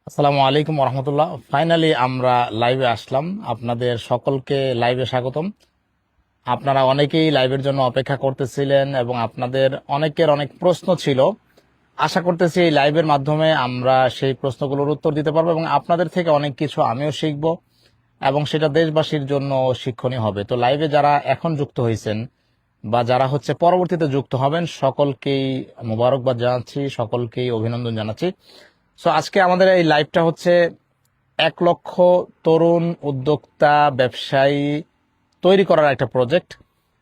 আসসালামু আলাইকুম রহমতুল্লাহ। ফাইনালি আমরা লাইভে আসলাম। আপনাদের সকলকে লাইভে স্বাগতম। আপনারা অনেকেই লাইভের জন্য অপেক্ষা করতেছিলেন এবং আপনাদের অনেকের অনেক প্রশ্ন ছিল। আশা করতেছি এই লাইভের মাধ্যমে আমরা সেই প্রশ্নগুলোর উত্তর দিতে পারবো এবং আপনাদের থেকে অনেক কিছু আমিও শিখব এবং সেটা দেশবাসীর জন্য শিক্ষণীয় হবে। তো লাইভে যারা এখন যুক্ত হয়েছেন বা যারা হচ্ছে পরবর্তীতে যুক্ত হবেন, সকলকেই মোবারকবাদ জানাচ্ছি, সকলকেই অভিনন্দন জানাচ্ছি। সো আজকে আমাদের এই লাইভটা হচ্ছে 1 লক্ষ তরুণ উদ্যোক্তা ব্যবসায়ী তৈরি করার একটা প্রজেক্ট।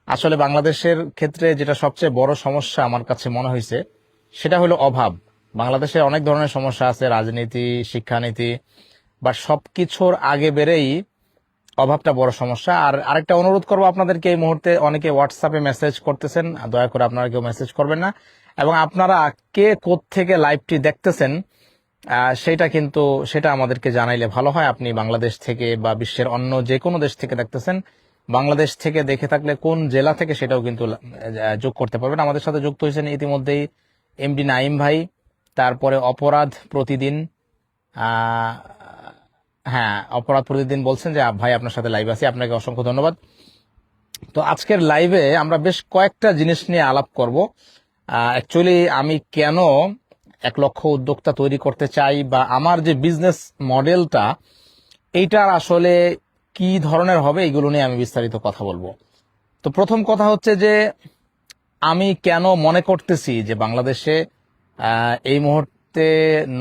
আসলে বাংলাদেশের ক্ষেত্রে যেটা সবচেয়ে বড় সমস্যা আমার কাছে মনে হয়েছে সেটা হলো অভাব। বাংলাদেশে অনেক ধরনের সমস্যা আছে, রাজনীতি, শিক্ষানীতি, বা সবকিছুর আগে বেড়েই অভাবটা বড় সমস্যা। আর আরেকটা অনুরোধ করবো আপনাদেরকে, এই মুহূর্তে অনেকে হোয়াটসঅ্যাপে মেসেজ করতেছেন, দয়া করে আপনারা কেউ মেসেজ করবেন না। এবং আপনারা কে কোত্থেকে লাইভটি দেখতেছেন সেটা আমাদেরকে জানাইলে ভালো হয়। আপনি বাংলাদেশ থেকে বা বিশ্বের অন্য যে কোনো দেশ থেকে দেখতেছেন, বাংলাদেশ থেকে দেখে থাকলে কোন জেলা থেকে সেটাও কিন্তু যোগ করতে পারবেন। আমাদের সাথে যুক্ত হয়েছেন ইতিমধ্যেই এমডি নাইম ভাই, তারপরে অপরাধ প্রতিদিন। আহ হ্যাঁ, অপরাধ প্রতিদিন বলছেন যে ভাই আপনার সাথে লাইভ আছি, আপনাকে অসংখ্য ধন্যবাদ। তো আজকের লাইভে আমরা বেশ কয়েকটা জিনিস নিয়ে আলাপ করব। অ্যাকচুয়ালি আমি কেন 1 লক্ষ উদ্যোক্তা তৈরি করতে চাই, বা আমার যে বিজনেস মডেলটা এইটার আসলে কি ধরনের হবে, এগুলো নিয়ে আমি বিস্তারিত কথা বলবো। তো প্রথম কথা হচ্ছে যে আমি কেন মনে করতেছি যে বাংলাদেশে এই মুহূর্তে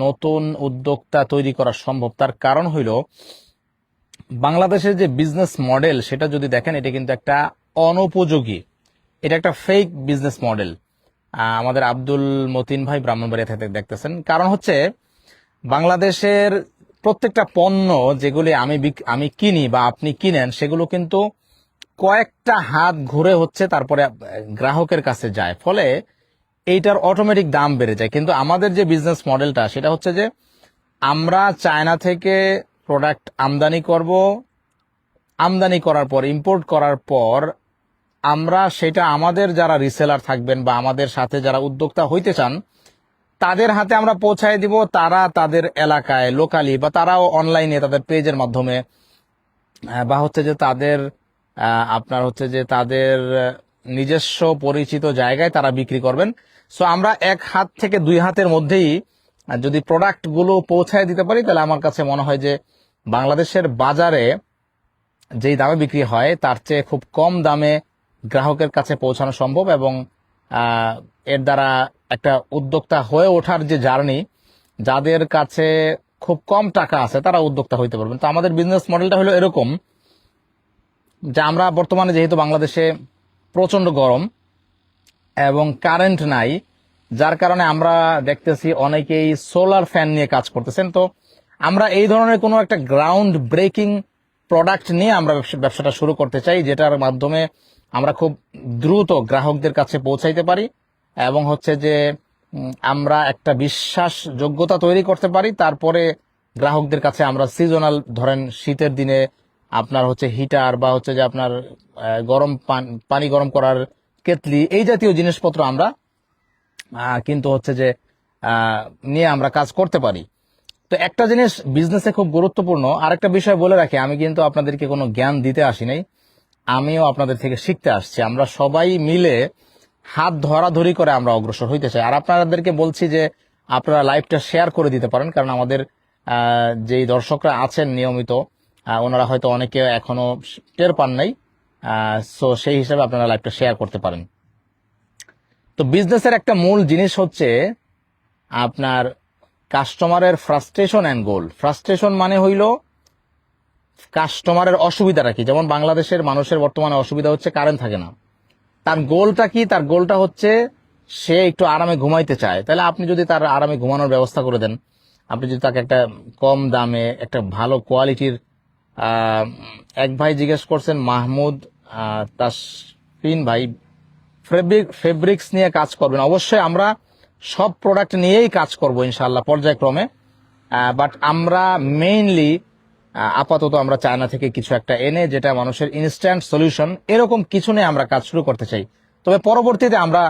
নতুন উদ্যোক্তা তৈরি করা সম্ভব। তার কারণ হইল বাংলাদেশের যে বিজনেস মডেল সেটা যদি দেখেন, এটা কিন্তু একটা অনুপযোগী, এটা একটা ফেক বিজনেস মডেল। আমাদের আব্দুল মতিন ভাই ব্রাহ্মণবাড়িয়া থেকে দেখতেছেন। কারণ হচ্ছে বাংলাদেশের প্রত্যেকটা পণ্য যেগুলি আমি কিনি বা আপনি কিনেন, সেগুলো কিন্তু কয়েকটা হাত ঘুরে হচ্ছে তারপরে গ্রাহকের কাছে যায়, ফলে এইটার অটোমেটিক দাম বেড়ে যায়। কিন্তু আমাদের যে বিজনেস মডেলটা সেটা হচ্ছে যে আমরা চায়না থেকে প্রোডাক্ট আমদানি করব, আমদানি করার পর, ইম্পোর্ট করার পর আমরা সেটা আমাদের যারা রিসেলার থাকবেন বা আমাদের সাথে যারা উদ্যোক্তা হইতে চান তাদের হাতে আমরা পৌঁছায় দিব। তারা তাদের এলাকায় লোকালি বা তারাও অনলাইনে তাদের পেজের মাধ্যমে বা হচ্ছে যে তাদের আপনার হচ্ছে যে তাদের নিজস্ব পরিচিত জায়গায় তারা বিক্রি করবেন। সো আমরা এক হাত থেকে দুই হাতের মধ্যেই যদি প্রোডাক্ট গুলো পৌঁছায় দিতে পারি, তাহলে আমার কাছে মনে হয় যে বাংলাদেশের বাজারে যেই দামে বিক্রি হয় তার চেয়ে খুব কম দামে গ্রাহকের কাছে পৌঁছানো সম্ভব। এবং এর দ্বারা একটা উদ্যোক্তা হয়ে ওঠার যে জার্নি, যাদের কাছে খুব কম টাকা আছে তারা উদ্যোক্তা হইতে পারবেন। তো আমাদের বিজনেস মডেলটা হলো এরকম যে আমরা বর্তমানে যেহেতু বাংলাদেশে প্রচন্ড গরম এবং কারেন্ট নাই, যার কারণে আমরা দেখতেছি অনেকেই সোলার ফ্যান নিয়ে কাজ করতেছেন। তো আমরা এই ধরনের কোনো একটা গ্রাউন্ড ব্রেকিং প্রোডাক্ট নিয়ে আমরা ব্যবসাটা শুরু করতে চাই, যেটার মাধ্যমে আমরা খুব দ্রুত গ্রাহকদের কাছে পৌঁছাইতে পারি এবং হচ্ছে যে আমরা একটা বিশ্বাস যোগ্যতা তৈরি করতে পারি। তারপরে গ্রাহকদের কাছে আমরা সিজনাল, ধরেন শীতের দিনে আপনার হচ্ছে হিটার বা হচ্ছে যে আপনার গরম পানি গরম করার কেতলি, এই জাতীয় জিনিসপত্র আমরা কিন্তু হচ্ছে যে নিয়ে আমরা কাজ করতে পারি। তো একটা জিনিস বিজনেসে খুব গুরুত্বপূর্ণ, আরেকটা বিষয় বলে রাখি, আমি কিন্তু আপনাদেরকে কোনো জ্ঞান দিতে আসি নাই, আমিও আপনাদের থেকে শিখতে আসছি। আমরা সবাই মিলে হাত ধরাধরি করে আমরা অগ্রসর হইতে চাই। আর আপনাদেরকে বলছি যে আপনারা লাইভটা শেয়ার করে দিতে পারেন, কারণ আমাদের যেই দর্শকরা আছেন নিয়মিত, ওনারা হয়তো অনেকে এখনো টের পান নাই। সো সেই হিসাবে আপনারা লাইভটা শেয়ার করতে পারেন। তো বিজনেসের একটা মূল জিনিস হচ্ছে আপনার কাস্টমারের ফ্রাস্ট্রেশন অ্যান্ড গোল। ফ্রাস্ট্রেশন মানে হইল কাস্টমারের অসুবিধাটা কি। যেমন বাংলাদেশের মানুষের বর্তমানে অসুবিধা হচ্ছে কারেন্ট থাকে না। তার গোলটা কি? তার গোলটা হচ্ছে সে একটু আরামে ঘুমাইতে চায়। তাহলে আপনি যদি তার আরামে ঘুমানোর ব্যবস্থা করে দেন, আপনি যদি তাকে একটা কম দামে একটা ভালো কোয়ালিটির এক ভাই জিজ্ঞেস করছেন মাহমুদ তাসফিন ভাই, ফেব্রিক্স নিয়ে কাজ করবেন। অবশ্যই আমরা সব প্রোডাক্ট নিয়েই কাজ করব ইনশাআল্লাহ পর্যায়ক্রমে। বাট আমরা মেইনলি আপাতত আমরা চায়না থেকে কিছু একটা এনে, যেটা মানুষের ইনস্ট্যান্ট সলিউশন, এরকম কিছু নিয়ে আমরা কাজ শুরু করতে চাই। তবে পরবর্তীতে আমরা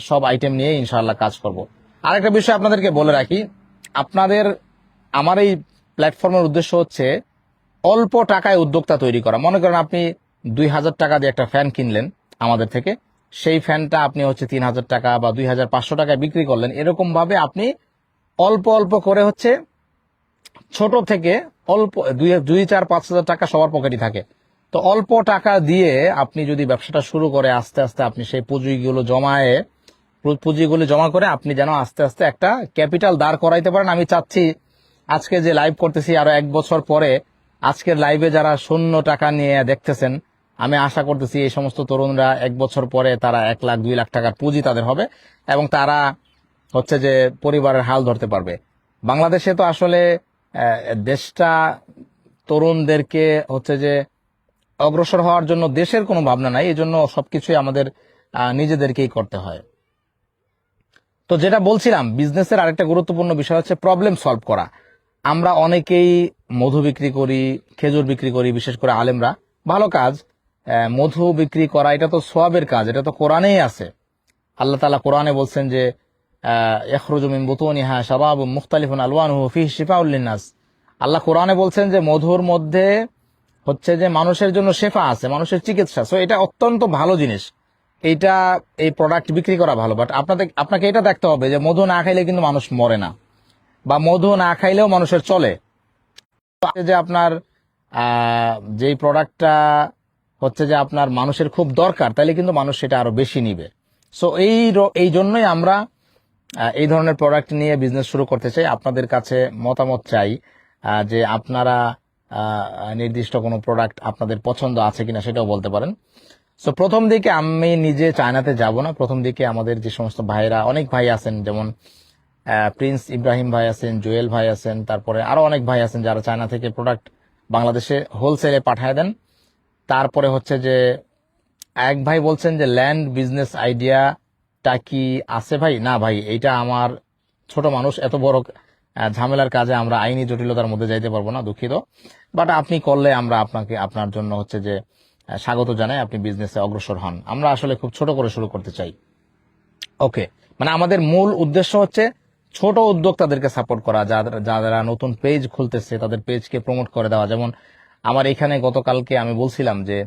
সব আইটেম নিয়ে ইনশাআল্লাহ কাজ করব। আরেকটা বিষয় আপনাদেরকে বলে রাখি, আপনাদের আমার এই প্ল্যাটফর্মের উদ্দেশ্য হচ্ছে অল্প টাকায় উদ্যোক্তা তৈরি করা। মনে করেন আপনি 2,000 টাকা দিয়ে একটা ফ্যান কিনলেন আমাদের থেকে, সেই ফ্যানটা আপনি হচ্ছে 3,000 টাকা বা 2,500 টাকায় বিক্রি করলেন। এরকম ভাবে আপনি অল্প অল্প করে হচ্ছে ছোট থেকে অল্প 2, 4, 5 হাজার টাকা সবার পকেটে থাকে। তো অল্প টাকা দিয়ে আপনি যদি ব্যবসাটা শুরু করে আস্তে আস্তে আপনি সেই পুঁজিগুলো জমা করে আপনি যেন আস্তে আস্তে একটা ক্যাপিটাল দাঁড় করাইতে পারেন। আমি চাচ্ছি আজকে যে লাইভ করতেছি আরো 1 বছর পরে আজকের লাইভে যারা শূন্য টাকা নিয়ে দেখতেছেন, আমি আশা করতেছি এই সমস্ত তরুণরা 1 বছর পরে তারা 1 লাখ 2 লাখ টাকার পুঁজি তাদের হবে এবং তারা হচ্ছে যে পরিবারের হাল ধরতে পারবে। বাংলাদেশে তো আসলে দেশটা তরুণদেরকে হচ্ছে যে অগ্রসর হওয়ার জন্য দেশের কোনো ভাবনা নাই, এই জন্য সবকিছুই আমাদের নিজেদেরকেই করতে হয়। তো যেটা বলছিলাম, বিজনেসের আরেকটা গুরুত্বপূর্ণ বিষয় হচ্ছে প্রবলেম সলভ করা। আমরা অনেকেই মধু বিক্রি করি, খেজুর বিক্রি করি, বিশেষ করে আলেমরা। ভালো কাজ, মধু বিক্রি করা এটা তো সোয়াবের কাজ, এটা তো কোরআনেই আছে। আল্লাহ তাআলা কোরআনে বলছেন যে ইখরুজু মিন বুতুনিহা শারাবুম মুখতালিফুন আলওয়ানুহু ফীহি শিফাউল লিন্নাস। আল্লাহ কোরআনে বলছেন যে মধুর মধ্যে হচ্ছে যে মানুষের জন্য শেফা আছে, মানুষের চিকিৎসা। সো এটা অত্যন্ত ভালো জিনিস, এইটা এই প্রোডাক্ট বিক্রি করা ভালো। বাট আপনাকে এটা দেখতে হবে যে মধু না খাইলে কিন্তু মানুষ মরে না, বা মধু না খাইলেও মানুষের চলে। যে আপনার যেই প্রোডাক্টটা হচ্ছে যে আপনার মানুষের খুব দরকার, তাহলে কিন্তু মানুষ সেটা আরো বেশি নিবে। সো এই জন্যই আমরা এই ধরনের প্রোডাক্ট নিয়ে বিজনেস শুরু করতে চাই। আপনাদের কাছে মতামত চাই যে আপনারা নির্দিষ্ট কোনো প্রোডাক্ট আপনাদের পছন্দ আছে কিনা সেটাও বলতে পারেন। সো প্রথম দিকে আমি নিজে চায়নাতে যাব না। প্রথম দিকে আমাদের যে সমস্ত ভাইরা, অনেক ভাই আছেন, যেমন প্রিন্স ইব্রাহিম ভাই আছেন, জুয়েল ভাই আছেন, তারপরে আরো অনেক ভাই আছেন যারা চায়না থেকে প্রোডাক্ট বাংলাদেশে হোলসেলে পাঠায় দেন। তারপরে হচ্ছে যে এক ভাই বলছেন যে ল্যান্ড বিজনেস আইডিয়াটা কি আছে ভাই? না ভাই, এইটা আমার ছোট মানুষ, এত বড় ঝামেলার কাজে আমরা আইনি জটিলতার মধ্যে যাইতে পারবো না, দুঃখিত। বাট আপনি করলে আমরা আপনার জন্য হচ্ছে যে স্বাগত জানাই, আপনি বিজনেসে অগ্রসর হন। আমরা আসলে খুব ছোট করে শুরু করতে চাই। ওকে, মানে আমাদের মূল উদ্দেশ্য হচ্ছে ছোট উদ্যোক্তাদেরকে সাপোর্ট করা, যারা নতুন পেজ খুলতেছে তাদের পেজকে প্রমোট করে দেওয়া। যেমন আমার এখানে গতকালকে আমি বলছিলাম যে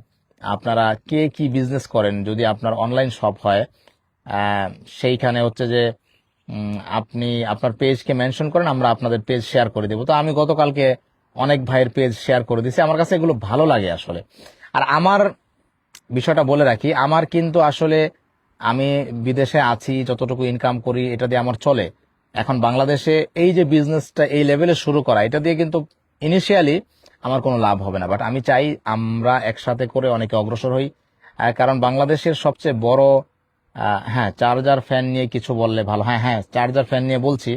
আপনারা কে কি বিজনেস করেন, যদি আপনার অনলাইন শপ হয় সেইখানে হচ্ছে যে আপনি আপনার পেজকে মেনশন করেন, আমরা আপনাদের পেজ শেয়ার করে দেবো। তো আমি গতকালকে অনেক ভাইয়ের পেজ শেয়ার করে দিছি, আমার কাছে এগুলো ভালো লাগে আসলে। আর আমার বিষয়টা বলে রাখি, আমার কিন্তু আসলে আমি বিদেশে আছি, যতটুকু ইনকাম করি এটা দিয়ে আমার চলে। এখন বাংলাদেশে এই যে বিজনেসটা এই লেভেলে শুরু করা, এটা দিয়ে কিন্তু ইনিশিয়ালি আমার কোনো লাভ হবে না। বাট আমি চাই আমরা একসাথে করে অনেকে অগ্রসর হই। কারণ বাংলাদেশের সবচেয়ে বড় হ্যাঁ, চার্জার ফ্যান নিয়ে কিছু বললে ভালো। হ্যাঁ হ্যাঁ, চার্জার ফ্যান নিয়ে বলছি,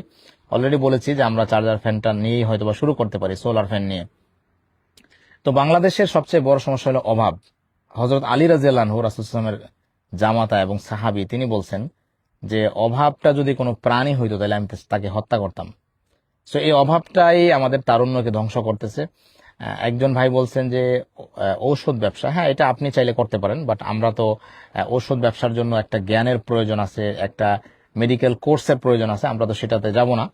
অলরেডি বলেছি যে আমরা চার্জার ফ্যানটা নিয়েই হয়তো বা শুরু করতে পারি, সোলার ফ্যান নিয়ে। তো বাংলাদেশের সবচেয়ে বড় সমস্যা হলো অভাব। হযরত আলী রাদিয়াল্লাহু আনহু, রাসূল সাল্লাল্লাহু আলাইহি ওয়াসাল্লামের জামাতা এবং সাহাবী, তিনি বলছেন যে অভাবটা যদি কোনো প্রাণী হইতো তাহলে আমি তাকে হত্যা করতাম। সো এই অভাবটাই আমাদের তারুণ্যকে ধ্বংস করতেছে। একজন ভাই বলছেন যে ঔষধ ব্যবসা, হ্যাঁ এটা আপনি চাইলে করতে পারেন, বাট আমরা তো ঔষধ ব্যবসার জন্য একটা জ্ঞানের প্রয়োজন আছে, একটা মেডিকেল কোর্সের প্রয়োজন আছে, আমরা তো সেটাতে যাব না।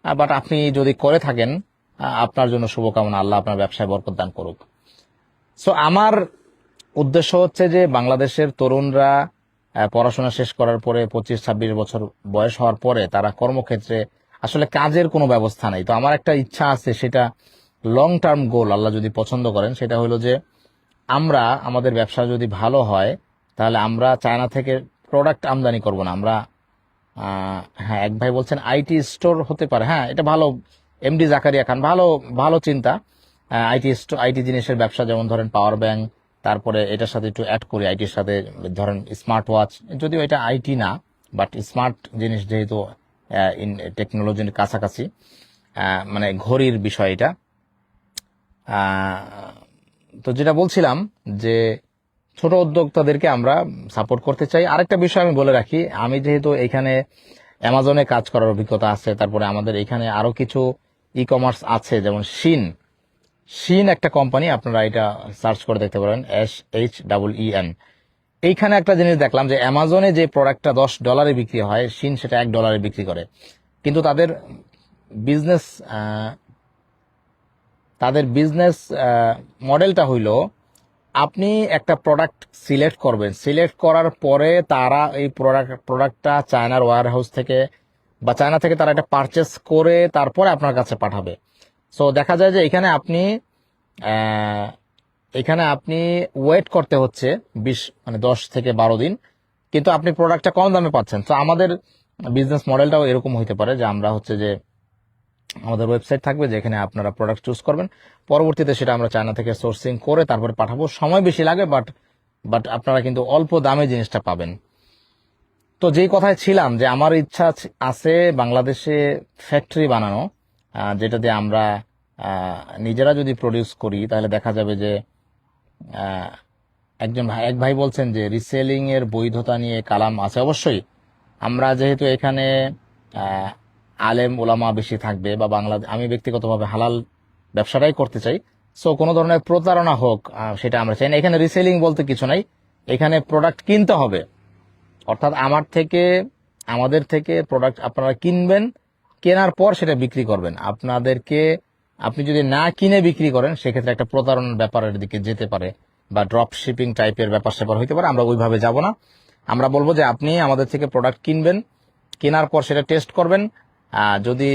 বাট আপনি যদি করে থাকেন, আপনার জন্য শুভকামনা, আল্লাহ আপনার ব্যবসায় বরকত দান করুক। সো আমার উদ্দেশ্য হচ্ছে যে বাংলাদেশের তরুণরা পড়াশোনা শেষ করার পরে 25-26 বছর বয়স হওয়ার পরে তারা কর্মক্ষেত্রে আসলে কাজের কোনো ব্যবস্থা নেই। তো আমার একটা ইচ্ছা আছে, সেটা লং টার্ম গোল, আল্লাহ যদি পছন্দ করেন, সেটা হলো যে আমরা আমাদের ব্যবসা যদি ভালো হয় তাহলে আমরা চায়না থেকে প্রোডাক্ট আমদানি করব না। আমরা হ্যাঁ, এক ভাই বলছেন আইটি স্টোর হতে পারে, হ্যাঁ এটা ভালো। এমডি জাকারিয়া খান, ভালো ভালো চিন্তা। আইটি জিনিসের ব্যবসা, যেমন ধরেন পাওয়ার ব্যাংক, তারপরে এটার সাথে একটু অ্যাড করি আইটির সাথে, ধরেন স্মার্ট ওয়াচ, যদিও এটা আইটি না, বাট স্মার্ট জিনিস যেহেতু টেকনোলজির কাছাকাছি, মানে ঘড়ির বিষয় এটা। তো যেটা বলছিলাম যে ছোট উদ্যোক্তাদেরকে আমরা সাপোর্ট করতে চাই। আরেকটা বিষয় আমি বলে রাখি, আমি যেহেতু এখানে অ্যামাজনে কাজ করার অভিজ্ঞতা আছে, তারপরে আমাদের এখানে আরো কিছু ই কমার্স আছে, যেমন শিন একটা কোম্পানি, আপনারা এটা সার্চ করে দেখতে পারেন, SHEEN। এইখানে একটা জিনিস দেখলাম যে অ্যামাজনে যে প্রোডাক্টটা $10 বিক্রি হয়, শিন সেটা $1 বিক্রি করে। কিন্তু তাদের বিজনেস তাদের বিজনেস মডেলটা হইল, আপনি একটা প্রোডাক্ট সিলেক্ট করবেন, সিলেক্ট করার পরে তারা এই প্রোডাক্টটা চায়নার ওয়্যার হাউস থেকে বা চায়না থেকে তারা এটা পারচেস করে তারপরে আপনার কাছে পাঠাবে। সো দেখা যায় যে আহ, এখানে আপনি ওয়েট করতে হচ্ছে 10 থেকে 12 দিন, কিন্তু আপনি প্রোডাক্টটা কম দামে পাচ্ছেন। তো আমাদের বিজনেস মডেলটাও এরকম হইতে পারে যে আমরা হচ্ছে যে আমাদের ওয়েবসাইট থাকবে যেখানে আপনারা প্রোডাক্ট চুজ করবেন, পরবর্তীতে সেটা আমরা চায়না থেকে সোর্সিং করে তারপরে পাঠাবো। সময় বেশি লাগে, বাট বাট আপনারা কিন্তু অল্প দামে জিনিসটা পাবেন। তো যেই কথায় ছিলাম যে আমার ইচ্ছা আছে বাংলাদেশে ফ্যাক্টরি বানানো, যেটা দিয়ে আমরা নিজেরা যদি প্রডিউস করি তাহলে দেখা যাবে যে আহ, এক ভাই বলছেন যে রিসেলিং এর বৈধতা নিয়ে কালাম আছে। অবশ্যই আমরা যেহেতু এখানে আহ, আলেম ওলামা বেশি থাকবে বা আমি ব্যক্তিগতভাবে হালাল ব্যবসাটাই করতে চাই। সো কোনো ধরনের প্রতারণা হোক সেটা আমরা চাই না। এখানে রিসেলিং বলতে কিছু নাই, এখানে প্রোডাক্ট কিনতে হবে, অর্থাৎ আমাদের থেকে প্রোডাক্ট আপনারা কিনবেন, কেনার পর সেটা বিক্রি করবেন। আপনি যদি না কিনে বিক্রি করেন সেক্ষেত্রে একটা প্রতারণার ব্যাপারের দিকে যেতে পারে বা ড্রপ শিপিং টাইপের ব্যাপার স্যাপার হইতে পারে। আমরা ওইভাবে যাব না, আমরা বলবো যে আপনি আমাদের থেকে প্রোডাক্ট কিনবেন, কেনার পর সেটা টেস্ট করবেন, যদি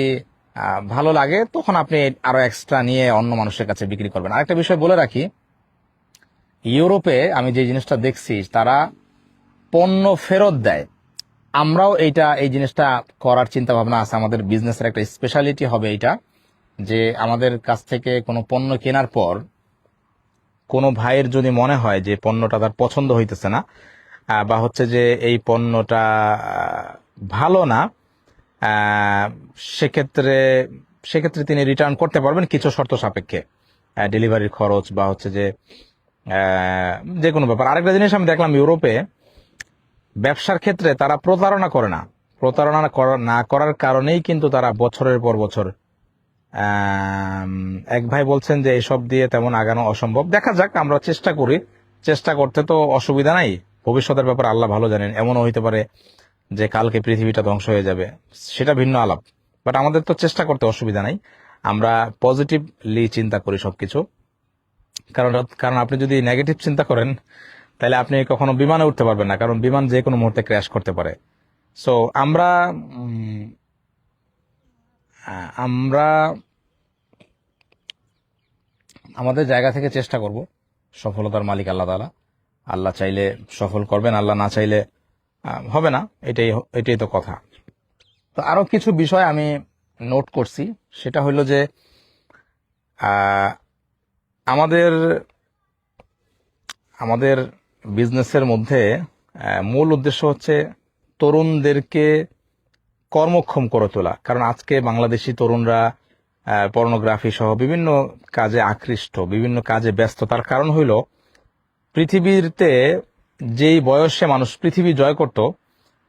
ভালো লাগে তখন আপনি আরো এক্সট্রা নিয়ে অন্য মানুষের কাছে বিক্রি করবেন। আরেকটা বিষয় বলে রাখি, ইউরোপে আমি যে জিনিসটা দেখছি তারা পণ্য ফেরত দেয়। আমরাও এই জিনিসটা করার চিন্তা ভাবনা আছে। আমাদের বিজনেসের একটা স্পেশালিটি হবে এটা, যে আমাদের কাছ থেকে কোনো পণ্য কেনার পর কোনো ভাইয়ের যদি মনে হয় যে পণ্যটা তার পছন্দ হইতেছে না বা হচ্ছে যে এই পণ্যটা ভালো না, আহ, সেক্ষেত্রে সেক্ষেত্রে তিনি রিটার্ন করতে পারবেন কিছু শর্ত সাপেক্ষে, ডেলিভারির খরচ বা হচ্ছে যে যে কোনো ব্যাপার। আরেকটা জিনিস আমি দেখলাম, ইউরোপে ব্যবসার ক্ষেত্রে তারা প্রতারণা করে না। প্রতারণা না করার কারণেই কিন্তু তারা বছরের পর বছর, এক ভাই বলছেন যে এসব দিয়ে তেমন আগানো অসম্ভব। দেখা যাক, আমরা চেষ্টা করি, চেষ্টা করতে তো অসুবিধা নাই। ভবিষ্যতের ব্যাপারে আল্লাহ ভালো জানেন, এমনও হইতে পারে যে কালকে পৃথিবীটা ধ্বংস হয়ে যাবে, সেটা ভিন্ন আলাপ। বাট আমাদের তো চেষ্টা করতে অসুবিধা নাই, আমরা পজিটিভলি চিন্তা করি সবকিছু। কারণ কারণ আপনি যদি নেগেটিভ চিন্তা করেন তাহলে আপনি কখনো বিমানে উঠতে পারবেন না, কারণ বিমান যে কোনো মুহূর্তে ক্র্যাশ করতে পারে। সো আমরা আমরা আমাদের জায়গা থেকে চেষ্টা করব, সফলতার মালিক আল্লাহ তাআলা। আল্লাহ চাইলে সফল করবেন, আল্লাহ না চাইলে হবে না। এটাই তো কথা। তো আরো কিছু বিষয় আমি নোট করছি, সেটা হলো যে আহ, আমাদের আমাদের বিজনেসের মধ্যে মূল উদ্দেশ্য হচ্ছে তরুণদেরকে কর্মক্ষম করে তোলা। কারণ আজকে বাংলাদেশি তরুণরা পর্নোগ্রাফি সহ বিভিন্ন কাজে আকৃষ্ট, বিভিন্ন কাজে ব্যস্ত। তার কারণ হইল পৃথিবীতে যেই বয়সে মানুষ পৃথিবী জয় করত,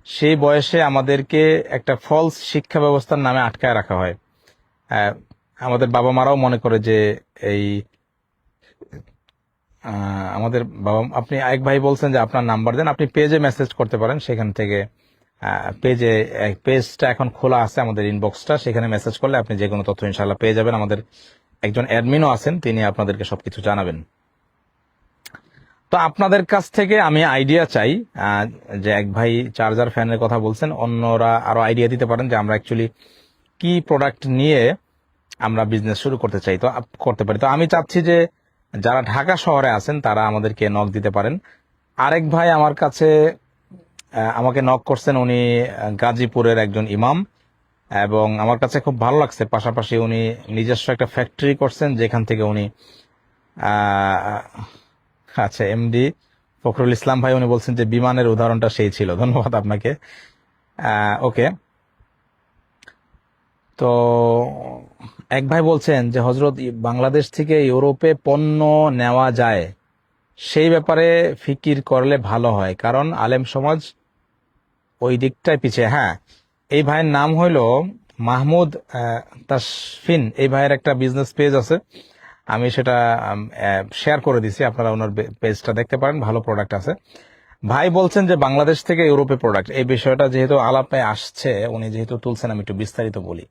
সেই বয়সে আমাদেরকে একটা ফলস শিক্ষা ব্যবস্থার নামে আটকায় রাখা হয়। আমাদের বাবা মারাও মনে করে যে এই আমাদের বাবা, আপনি এক ভাই বলছেন যে আপনার নাম্বার দেন, আপনি পেজে মেসেজ করতে পারেন, সেখান থেকে পেজটা এখন খোলা আছে, আমাদের ইনবক্সটা, সেখানে মেসেজ করলে আপনি যে কোনো তথ্য ইনশাল্লাহ পেয়ে যাবেন। আমাদের একজন অ্যাডমিনও আছেন, তিনি আপনাদেরকে সবকিছু জানাবেন। তো আপনাদের কাছ থেকে আমি আইডিয়া চাই, যে এক ভাই চার্জার ফ্যানের কথা বলছেন, অন্যরা আরো আইডিয়া দিতে পারেন যে আমরা অ্যাকচুয়ালি কি প্রোডাক্ট নিয়ে আমরা বিজনেস শুরু করতে চাই, তো করতে পারি। তো আমি চাচ্ছি যে যারা ঢাকা শহরে আছেন তারা আমাদেরকে নক দিতে পারেন। আরেক ভাই আমার কাছে আমাকে নক করছেন, উনি গাজীপুরের একজন ইমাম, এবং আমার কাছে খুব ভালো লাগছে। পাশাপাশি উনি নিজস্ব একটা ফ্যাক্টরি করছেন যেখান থেকে উনি আচ্ছা, এমডি ফখরুল ইসলাম ভাই, উনি বলছেন যে বিমানের উদাহরণটা সেই ছিল। ধন্যবাদ আপনাকে। ওকে, তো এক ভাই বলছেন যে হজরত, বাংলাদেশ থেকে ইউরোপে পণ্য নেওয়া যায়, সেই ব্যাপারে ফিকির করলে ভালো হয়, কারণ আলেম সমাজ ওই দিকটায় পিছিয়ে। হ্যাঁ, এই ভাইয়ের নাম হইল মাহমুদ তাসফিন। এই ভাইয়ের একটা বিজনেস পেজ আছে, আমি সেটা শেয়ার করে দিছি, আপনারা ওনার পেজটা দেখতে পারেন, ভালো প্রোডাক্ট আছে। ভাই বলছেন যে বাংলাদেশ থেকে ইউরোপে প্রোডাক্ট, এই বিষয়টা যেহেতু আলাপে আসছে, উনি যেহেতু তুলছেন, আমি একটু বিস্তারিত বলি।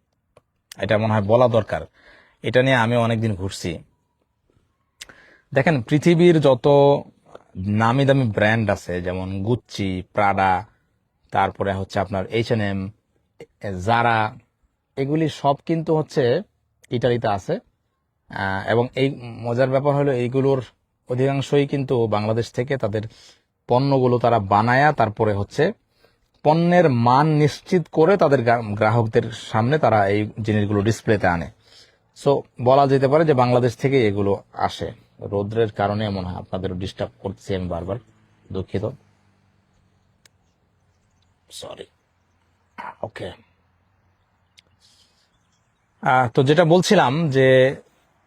এটা মনে হয় বলা দরকার। এটা নিয়ে আমি অনেকদিন ঘুরছি। দেখেন, পৃথিবীর যত নামি দামি ব্র্যান্ড আছে, যেমন গুচ্চি, প্রাডা, তারপরে হচ্ছে আপনার H&M, জারা, এগুলি সব কিন্তু হচ্ছে ইটালিতে আছে। এবং এই মজার ব্যাপার হলো এইগুলোর অধিকাংশই কিন্তু বাংলাদেশ থেকে তাদের পণ্যগুলো তারা বানায়া তারপরে হচ্ছে পণ্যের মান নিশ্চিত করে তাদের গ্রাহকদের সামনে তারা এই জিনিসগুলো ডিসপ্লেতে আনে। সো বলা যেতে পারে যে বাংলাদেশ থেকে এগুলো আসে। রৌদ্রের কারণে মনে হয় আপনাদের ডিস্টার্ব করতেছি আমি বারবার, দুঃখিত, সরি। ওকে, তো যেটা বলছিলাম যে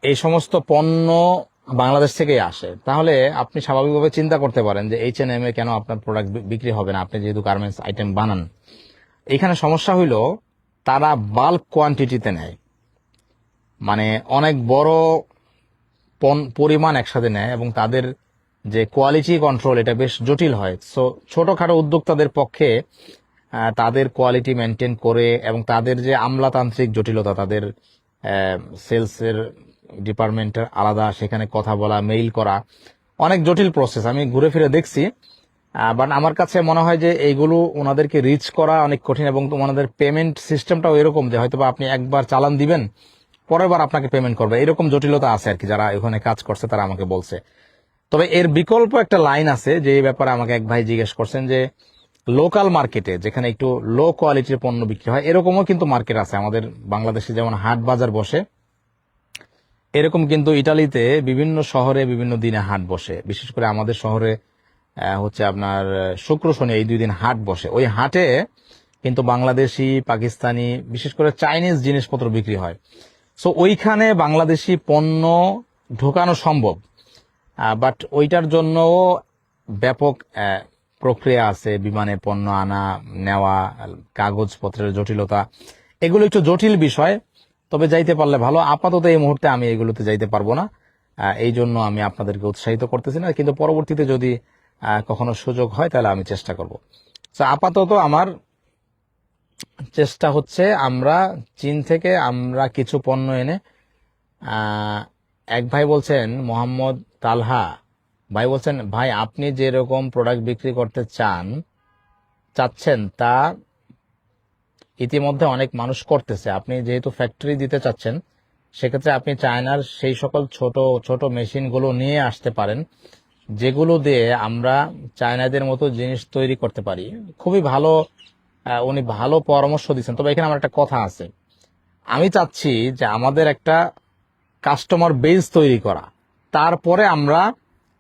এই সমস্ত পণ্য বাংলাদেশ থেকেই আসে, তাহলে আপনি স্বাভাবিকভাবে চিন্তা করতে পারেন যে H&M এ কেন আপনার প্রোডাক্ট বিক্রি হবে না, আপনি যেহেতু গার্মেন্টস আইটেম বানান। এখানে সমস্যা হইল তারা বাল্ক কোয়ান্টিটিতে নেয়, মানে অনেক বড় পরিমাণ একসাথে নেয় এবং তাদের যে কোয়ালিটি কন্ট্রোল এটা বেশ জটিল হয়। সো ছোটখাটো উদ্যোক্তাদের পক্ষে তাদের কোয়ালিটি মেনটেন করে এবং তাদের যে আমলাতান্ত্রিক জটিলতা, তাদের সেলসের ডিপার্টমেন্টের আলাদা, সেখানে কথা বলা, মেইল করা, অনেক জটিল প্রসেস। আমি ঘুরে ফিরে দেখছি, বাট আমার কাছে মনে হয় যে এইগুলো ওনাদেরকে রিচ করা অনেক কঠিন এবং ওনাদের পেমেন্ট সিস্টেমটাও এরকম যে হয়তো বা আপনি একবার চালান দিবেন, পরের বার আপনাকে পেমেন্ট করবে, এরকম জটিলতা আছে আর কি। যারা এখানে কাজ করছে তারা আমাকে বলছে। তবে এর বিকল্প একটা লাইন আছে, যে এই ব্যাপারে আমাকে এক ভাই জিজ্ঞেস করছেন, যে লোকাল মার্কেটে যেখানে একটু লো কোয়ালিটির পণ্য বিক্রি হয়, এরকমও কিন্তু মার্কেট আছে। আমাদের বাংলাদেশে যেমন হাট বাজার বসে, এরকম কিন্তু ইটালিতে বিভিন্ন শহরে বিভিন্ন দিনে হাট বসে। বিশেষ করে আমাদের শহরে হচ্ছে আপনার শুক্র শনি এই 2 দিন হাট বসে। ওই হাটে কিন্তু বাংলাদেশি, পাকিস্তানি, বিশেষ করে চাইনিজ জিনিসপত্র বিক্রি হয়। সো ওইখানে বাংলাদেশি পণ্য ঢোকানো সম্ভব, বাট ওইটার জন্য ব্যাপক প্রক্রিয়া আছে, বিমানে পণ্য আনা নেওয়া, কাগজপত্রের জটিলতা, এগুলো একটু জটিল বিষয়। তবে যাইতে পারলে ভালো। আপাতত এই মুহূর্তে আমি এগুলোতে যাইতে পারবো না, এই জন্য আমি আপনাদেরকে উৎসাহিত করতেছি না, কিন্তু পরবর্তীতে যদি কখনো সুযোগ হয় তাহলে আমি চেষ্টা করব। তো আপাতত আমার চেষ্টা হচ্ছে আমরা চীন থেকে আমরা কিছু পণ্য এনে, এক ভাই বলছেন, মোহাম্মদ তালহা ভাই বলছেন, ভাই আপনি যেরকম প্রোডাক্ট বিক্রি করতে চাচ্ছেন তা ইতিমধ্যে অনেক মানুষ করতেছে। আপনি যেহেতু ফ্যাক্টরি দিতে চাচ্ছেন, সেক্ষেত্রে আপনি চায়নার সেই সকল ছোট ছোট মেশিনগুলো নিয়ে আসতে পারেন, যেগুলো দিয়ে আমরা চায়নাদের মতো জিনিস তৈরি করতে পারি। খুবই ভালো, উনি ভালো পরামর্শ দিচ্ছেন। তবে এখানে আমার একটা কথা আছে, আমি চাচ্ছি যে আমাদের একটা কাস্টমার বেস তৈরি করা, তারপরে আমরা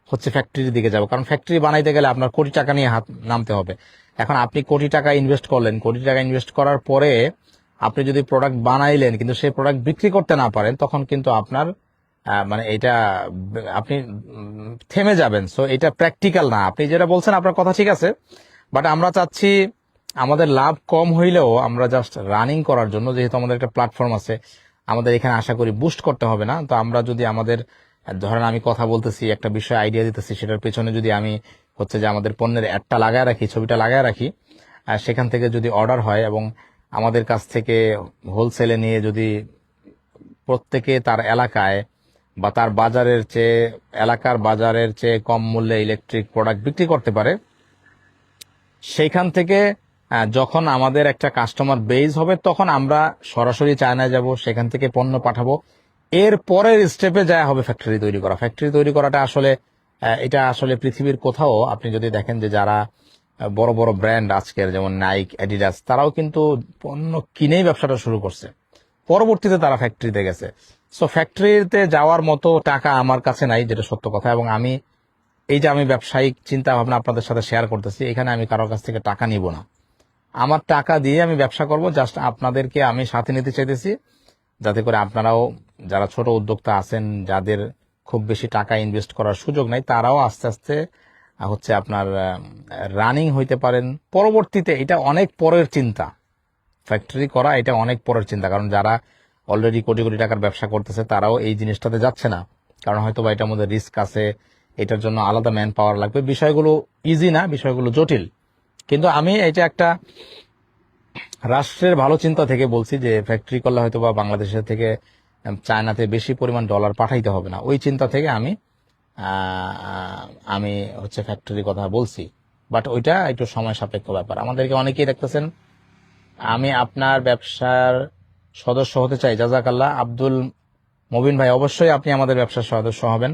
হচ্ছে ফ্যাক্টরির দিকে যাব। কারণ ফ্যাক্টরি বানাইতে গেলে আপনার কোটি টাকা নিয়ে হাত নামতে হবে। এখন আপনি কোটি টাকা ইনভেস্ট করলেন, কোটি টাকা ইনভেস্ট করার পরে আপনি যদি প্রোডাক্ট বানাইলেন কিন্তু সেই প্রোডাক্ট বিক্রি করতে না পারেন, তখন কিন্তু আপনার মানে এটা আপনি থেমে যাবেন। সো এটা প্র্যাকটিক্যাল না। আপনি যেটা বলছেন আপনার কথা ঠিক আছে, বাট আমরা চাচ্ছি আমাদের লাভ কম হইলেও আমরা জাস্ট রানিং করার জন্য, যেহেতু আমাদের একটা প্ল্যাটফর্ম আছে, আমাদের এখানে আশা করি বুস্ট করতে হবে না। তো আমরা যদি আমাদের, ধরেন আমি কথা বলতেছি, একটা বিষয় আইডিয়া দিতেছি, সেটার পেছনে যদি আমি হচ্ছে যে আমাদের পণ্যের অ্যাডটা লাগায় রাখি, ছবিটা লাগায় রাখি, সেখান থেকে যদি অর্ডার হয় এবং আমাদের কাছ থেকে হোলসেলে নিয়ে যদি প্রত্যেকে তার এলাকায় বা তার বাজারের চেয়ে, এলাকার বাজারের চেয়ে কম মূল্যে ইলেকট্রিক প্রোডাক্ট বিক্রি করতে পারে, সেইখান থেকে যখন আমাদের একটা কাস্টমার বেজ হবে, তখন আমরা সরাসরি চায়নায় যাব, সেখান থেকে পণ্য পাঠাবো। এর পরের স্টেপে যায় হবে ফ্যাক্টরি তৈরি করা। ফ্যাক্টরি তৈরি করাটা আসলে এটা আসলে পৃথিবীর কোথাও আপনি যদি দেখেন যে যারা বড় বড় ব্র্যান্ড আজকের, যেমন নাইক, অ্যাডিডাস, তারাও কিন্তু পণ্য কিনেই ব্যবসাটা শুরু করছে, পরবর্তীতে তারা ফ্যাক্টরিতে গেছে। সো ফ্যাক্টরিতে যাওয়ার মতো টাকা আমার কাছে নাই, যেটা সত্য কথা। এবং আমি এই যে আমি ব্যবসায়িক চিন্তা ভাবনা আপনাদের সাথে শেয়ার করতেছি, এখানে আমি কারোর কাছ থেকে টাকা নিব না। আমার টাকা দিয়ে আমি ব্যবসা করব, জাস্ট আপনাদেরকে আমি সাথে নিতে চাইতেছি, যাতে করে আপনারাও, যারা ছোট উদ্যোক্তা আছেন, যাদের খুব বেশি টাকা ইনভেস্ট করার সুযোগ নাই, তারাও আস্তে আস্তে হচ্ছে আপনার রানিং হইতে পারেন। পরবর্তীতে এটা অনেক পরের চিন্তা, ফ্যাক্টরি করা এটা অনেক পরের চিন্তা। কারণ যারা অলরেডি কোটি কোটি টাকার ব্যবসা করতেছে তারাও এই জিনিসটাতে যাচ্ছে না, কারণ হয়তো বা এটার মধ্যে রিস্ক আছে, এটার জন্য আলাদা ম্যান পাওয়ার লাগবে। বিষয়গুলো ইজি না, বিষয়গুলো জটিল। কিন্তু আমি এটা একটা রাষ্ট্রের ভালো চিন্তা থেকে বলছি যে ফ্যাক্টরি করলে হয়তো বা বাংলাদেশের থেকে চায়নাতে বেশি পরিমাণ ডলার পাঠাইতে হবে না, ওই চিন্তা থেকে আমি হচ্ছে ফ্যাক্টরির কথা বলছি। বাট ওইটা একটু সময় সাপেক্ষ ব্যাপার। আমাদেরকে অনেকেই দেখতেছেন, আমি আপনার ব্যবসার সদস্য হতে চাই। জাজাকাল্লাহ আব্দুল মবিন ভাই, অবশ্যই আপনি আমাদের ব্যবসার সদস্য হবেন।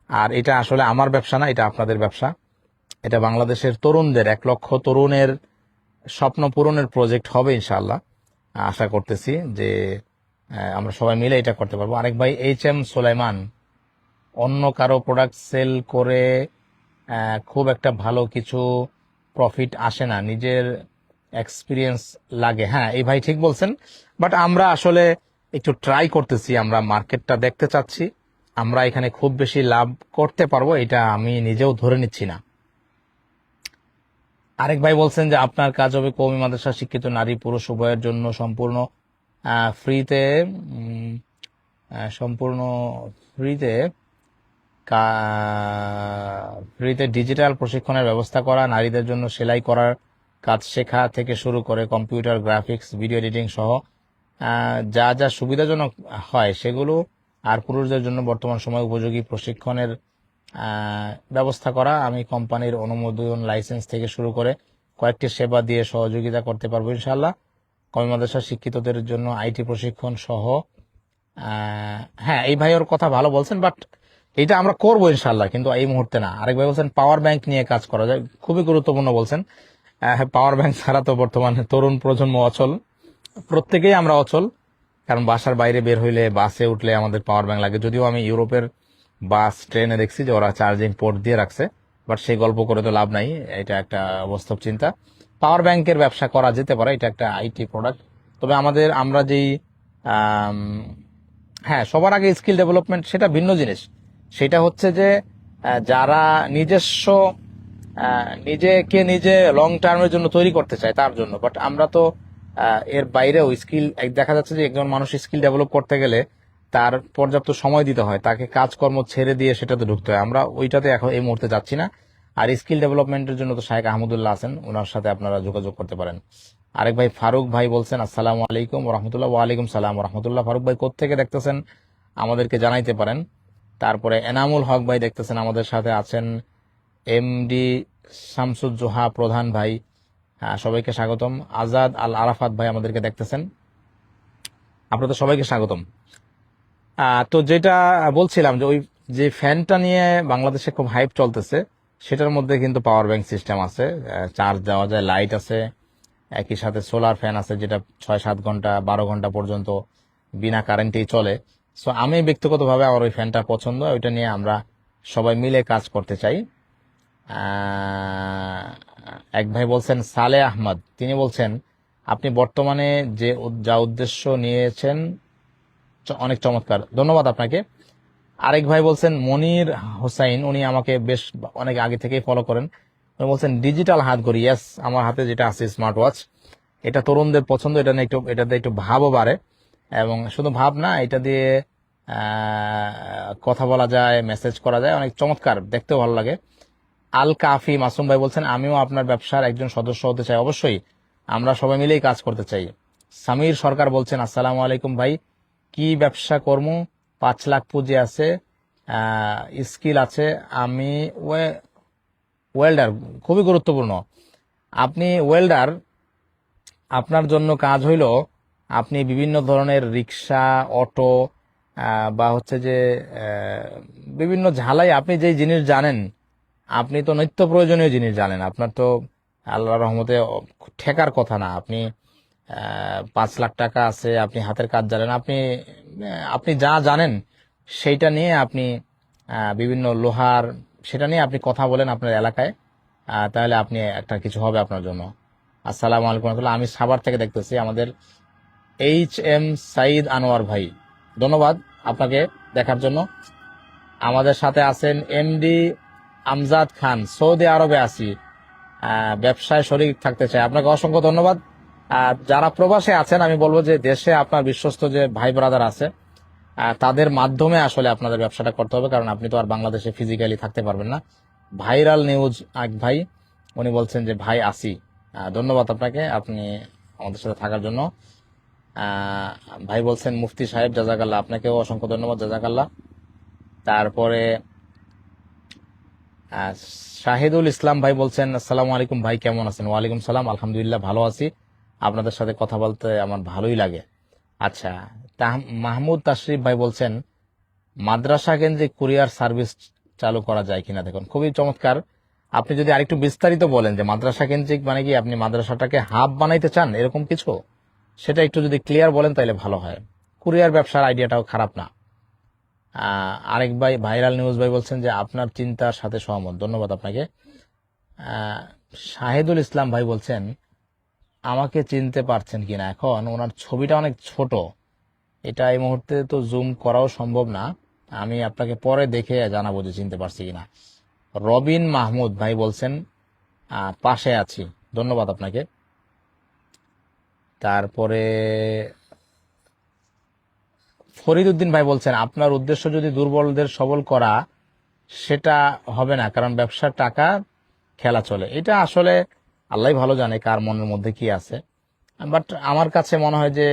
আর এটা আসলে আমার ব্যবসা না, এটা আপনাদের ব্যবসা। এটা বাংলাদেশের তরুণদের, 1 লক্ষ তরুণের স্বপ্ন পূরণের প্রজেক্ট হবে ইনশাআল্লাহ। আশা করতেছি যে আমরা সবাই মিলে এটা করতে পারবো। আরেক ভাই HM সুলাইমান, অন্য কারো প্রোডাক্ট সেল করে খুব একটা ভালো কিছু প্রফিট আসে না, নিজের এক্সপিরিয়েন্স লাগে। হ্যাঁ, এই ভাই ঠিক বলছেন। বাট আমরা আসলে একটু ট্রাই করতেছি, আমরা মার্কেটটা দেখতে চাচ্ছি। আমরা এখানে খুব বেশি লাভ করতে পারবো এটা আমি নিজেও ধরে নিচ্ছি না। আরেক ভাই বলছেন যে আপনার কাজ হবে কওমি মাদ্রাসা শিক্ষিত নারী পুরুষ উভয়ের জন্য ফ্রিতে সম্পূর্ণ ফ্রিতে ফ্রিতে ডিজিটাল প্রশিক্ষণের ব্যবস্থা করা, নারীদের জন্য সেলাই করার কাজ শেখা থেকে শুরু করে কম্পিউটার গ্রাফিক্স, ভিডিও এডিটিং সহ যা যা সুবিধাজনক হয় সেগুলো, আর পুরুষদের জন্য বর্তমান সময় উপযোগী প্রশিক্ষণের ব্যবস্থা করা। আমি কোম্পানির অনুমোদন, লাইসেন্স থেকে শুরু করে কয়েকটি সেবা দিয়ে সহযোগিতা করতে পারবো ইনশাআল্লাহ। কওমি মাদ্রাসা শিক্ষিতদের জন্য আইটি প্রশিক্ষণ সহ। হ্যাঁ, এই ভাই ওর কথা ভালো বলছেন, বাট এটা আমরা করবো ইনশাআল্লাহ, কিন্তু এই মুহূর্তে না। আরেক ভাই বলছেন পাওয়ার ব্যাংক নিয়ে কাজ করা যায়, খুবই গুরুত্বপূর্ণ বলছেন। পাওয়ার ব্যাংক ছাড়া তো বর্তমানে তরুণ প্রজন্ম অচল, প্রত্যেকেই আমরা অচল। কারণ বাসার বাইরে বের হইলে, বাসে উঠলে আমাদের পাওয়ার ব্যাংক লাগে। যদিও আমি ইউরোপের বাস ট্রেনে দেখছি যে ওরা চার্জিং পোর্ট দিয়ে রাখছে, বাট সেই গল্প করে তো লাভ নাই, এটা একটা বাস্তব চিন্তা। পাওয়ার ব্যাংকের ব্যবসা করা যেতে পারে, এটা একটা আইটি প্রোডাক্ট। তবে আমরা যেই হ্যাঁ, সবার আগে স্কিল ডেভেলপমেন্ট, সেটা ভিন্ন জিনিস। সেটা হচ্ছে যে যারা নিজেকে নিজে লং টার্মের জন্য তৈরি করতে চায় তার জন্য। বাট আমরা তো এর বাইরেও স্কিল, দেখা যাচ্ছে যে একজন মানুষ স্কিল ডেভেলপ করতে গেলে তার পর্যাপ্ত সময় দিতে হয়, তাকে কাজকর্ম ছেড়ে দিয়ে সেটাতে ঢুকতে হয়। আমরা ওইটাতে এখন এই মুহূর্তে যাচ্ছি না। আর স্কিল ডেভেলপমেন্টের জন্য তো শাহেখ আহমদুল্লাহ আছেন, ওনার সাথে আপনারা যোগাযোগ করতে পারেন। আরেক ভাই ফারুক ভাই বলছেন আসসালামু আলাইকুম রহমতুল্লাহ। ওয়ালাইকুম সালাম রহমতুল্লাহ। ফারুক ভাই কোত্থেকে দেখতেছেন আমাদেরকে জানাইতে পারেন। তারপরে এনামুল হক ভাই দেখতেছেন আমাদের সাথে আছেন। MD শামসুজ্জোহা প্রধান ভাই, সবাইকে স্বাগতম। আজাদ আল আরাফাত ভাই আমাদেরকে দেখতেছেন, আপনাদের সবাইকে স্বাগতম। তো যেটা বলছিলাম যে ওই যে ফ্যানটা নিয়ে বাংলাদেশে খুব হাইপ চলতেছে, সেটার মধ্যে কিন্তু পাওয়ার ব্যাংক সিস্টেম আছে, চার্জ দেওয়া যায়, লাইট আছে, একই সাথে সোলার ফ্যান আছে যেটা 6-7 ঘন্টা 12 ঘন্টা পর্যন্ত বিনা কারেন্টেই চলে। সো আমি ব্যক্তিগতভাবে আমার ওই ফ্যানটা পছন্দ, ওইটা নিয়ে আমরা সবাই মিলে কাজ করতে চাই। এক ভাই বলছেন সালে আহমদ, তিনি বলছেন আপনি বর্তমানে যা উদ্দেশ্য নিয়েছেন অনেক চমৎকার, ধন্যবাদ আপনাকে। আরেক ভাই বলছেন মনির হোসাইন, উনি আমাকে বেশ অনেক আগে থেকেই ফলো করেন। উনি বলছেন ডিজিটাল হাত ঘড়ি। ইয়েস, আমার হাতে যেটা আছে স্মার্ট ওয়াচ, এটা তরুণদের পছন্দ। এটাতে একটু ভাবও বাড়ে, এবং শুধু ভাব না, এটা দিয়ে কথা বলা যায়, মেসেজ করা যায়, অনেক চমৎকার, দেখতেও ভালো লাগে। আল কাফি মাসুম ভাই বলছেন আমিও আপনার ব্যবসার একজন সদস্য হতে চাই। অবশ্যই, আমরা সবাই মিলেই কাজ করতে চাই। সামির সরকার বলছেন আসসালামু আলাইকুম ভাই, কি ব্যবসা কর্ম, 5 লাখ পুঁজি আছে, স্কিল আছে, আমি ওয়েল্ডার। খুবই গুরুত্বপূর্ণ, আপনি ওয়েল্ডার। আপনার জন্য কাজ হইল আপনি বিভিন্ন ধরনের রিক্সা, অটো, বা হচ্ছে যে বিভিন্ন ঝালাই, আপনি যেই জিনিস জানেন, আপনি তো নিত্য প্রয়োজনীয় জিনিস জানেন, আপনার তো আল্লাহর রহমতে ঠেকার কথা না। আপনি 5 লাখ টাকা আছে, আপনি হাতের কাজ জানেন, আপনি যা জানেন সেইটা নিয়ে আপনি বিভিন্ন লোহার, সেটা নিয়ে আপনি কথা বলেন আপনার এলাকায়, তাহলে আপনি একটা কিছু হবে আপনার জন্য। আসসালামু আলাইকুম রহমতুল্লাহ। আমি সাভার থেকে দেখতেছি আমাদের HM সাইদ আনোয়ার ভাই, ধন্যবাদ আপনাকে দেখার জন্য। আমাদের সাথে আছেন MD আমজাদ খান, সৌদি আরবে আছি, ব্যবসায় শরীক থাকতে চাই। আপনাকে অসংখ্য ধন্যবাদ। যারা প্রবাসে আছেন, আমি বলবো যে দেশে আপনার বিশ্বস্ত যে ভাই ব্রাদার আছে, তাদের মাধ্যমে আসলে আপনাদের ব্যবসাটা করতে হবে, কারণ আপনি তো আর বাংলাদেশে ফিজিক্যালি থাকতে পারবেন না। ভাইরাল নিউজ এক ভাই, উনি বলছেন যে ভাই আসি, ধন্যবাদ আপনাকে, আপনি আমাদের সাথে থাকার জন্য। আহ, ভাই বলছেন মুফতি সাহেব জাজাকাল্লাহ, আপনাকেও অসংখ্য ধন্যবাদ, জাজাকাল্লাহ। তারপরে আহ, শাহিদুল ইসলাম ভাই বলছেন আসসালামু আলাইকুম ভাই, কেমন আছেন? ওয়ালাইকুম সালাম, আলহামদুলিল্লাহ ভালো আছি, আপনাদের সাথে কথা বলতে আমার ভালোই লাগে। আচ্ছা, মাহমুদ তাশরিফ ভাই বলছেন মাদ্রাসা কেন্দ্রিক কুরিয়ার সার্ভিস চালু করা যায় কিনা, দেখুন খুবই চমৎকার। আপনি যদি আরেকটু বিস্তারিত বলেন যে মাদ্রাসা কেন্দ্রিক মানে কি, আপনি মাদ্রাসাটাকে হাব বানাইতে চান এরকম কিছু, সেটা একটু যদি ক্লিয়ার বলেন তাহলে ভালো হয়। কুরিয়ার ব্যবসার আইডিয়াটাও খারাপ না। আরেক ভাই ভাইরাল নিউজ ভাই বলছেন যে আপনার চিন্তার সাথে সহমত, ধন্যবাদ আপনাকে। আহ, শাহিদুল ইসলাম ভাই বলছেন আমাকে চিনতে পারছেন কিনা, এখন ওনার ছবিটা অনেক ছোট, এটা এই মুহূর্তে তো জুম করাও সম্ভব না, আমি আপনাকে পরে দেখে জানাবো যে চিনতে পারছি কিনা। রবিন মাহমুদ ভাই বলছেন পাশে আছি, ধন্যবাদ আপনাকে। তারপরে ফরিদ উদ্দিন ভাই বলছেন আপনার উদ্দেশ্য যদি দুর্বলদের সবল করা, সেটা হবে না, কারণ ব্যবসার টাকা খেলা চলে। এটা আসলে আল্লাহ ভালো জানে কার মনের মধ্যে কি আছে, বাট আমার কাছে মনে হয় যে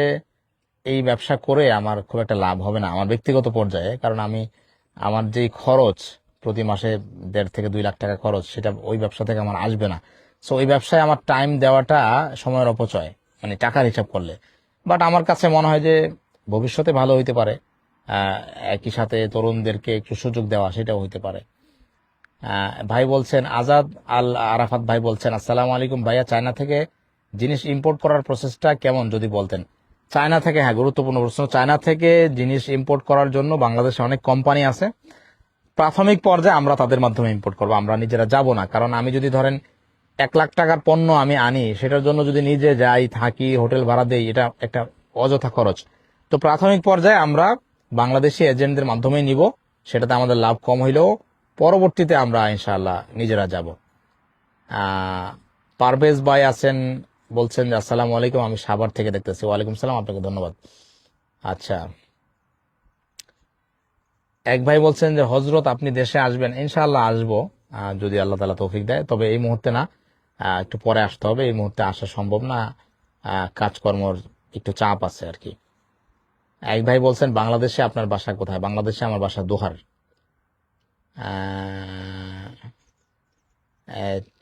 এই ব্যবসা করে আমার খুব একটা লাভ হবে না আমার ব্যক্তিগত পর্যায়ে, কারণ আমি আমার যেই খরচ প্রতি মাসে 1.5 থেকে 2 লাখ টাকা খরচ, সেটা ওই ব্যবসা থেকে আমার আসবে না। সো ওই ব্যবসায় আমার টাইম দেওয়াটা সময়ের অপচয়, মানে টাকার হিসাব করলে। বাট আমার কাছে মনে হয় যে ভবিষ্যতে ভালো হইতে পারে, আহ, একই সাথে তরুণদেরকে একটু সুযোগ দেওয়া, সেটাও হইতে পারে। ভাই বলছেন আজাদ আল আরাফাত ভাই বলছেন আসসালামু আলাইকুম ভাইয়া, চায়না থেকে জিনিস ইম্পোর্ট করার প্রসেসটা কেমন যদি বলতেন। চায়না থেকে, হ্যাঁ গুরুত্বপূর্ণ প্রশ্ন। চায়না থেকে জিনিস ইম্পোর্ট করার জন্য বাংলাদেশে অনেক কোম্পানি আছে, প্রাথমিক পর্যায়ে আমরা তাদের মাধ্যমে ইম্পোর্ট করবো, আমরা নিজেরা যাব না। কারণ আমি যদি ধরেন 1 লাখ টাকার পণ্য আমি আনি, সেটার জন্য যদি নিজে যাই, থাকি, হোটেল ভাড়া দেই, এটা একটা অযথা খরচ। তো প্রাথমিক পর্যায়ে আমরা বাংলাদেশি এজেন্টদের মাধ্যমে নিব, সেটাতে আমাদের লাভ কম হইলেও পরবর্তীতে আমরা ইনশাআল্লাহ নিজেরা যাব। পারভেজ ভাই আছেন, বলছেন যে আসসালামু আলাইকুম, আমি সাভার থেকে দেখতেছি। ওয়ালাইকুম সালাম, আপনাকে ধন্যবাদ। আচ্ছা, এক ভাই বলছেন যে হজরত আপনি দেশে আসবেন, ইনশাআল্লাহ আসবো, যদি আল্লাহ তাআলা তৌফিক দেয়, তবে এই মুহূর্তে না, একটু পরে আসতে হবে, এই মুহূর্তে আসা সম্ভব না, কাজকর্মর একটু চাপ আছে আর কি। এক ভাই বলছেন বাংলাদেশে আপনার বাসা কোথায়, বাংলাদেশে আমার বাসা দোহার।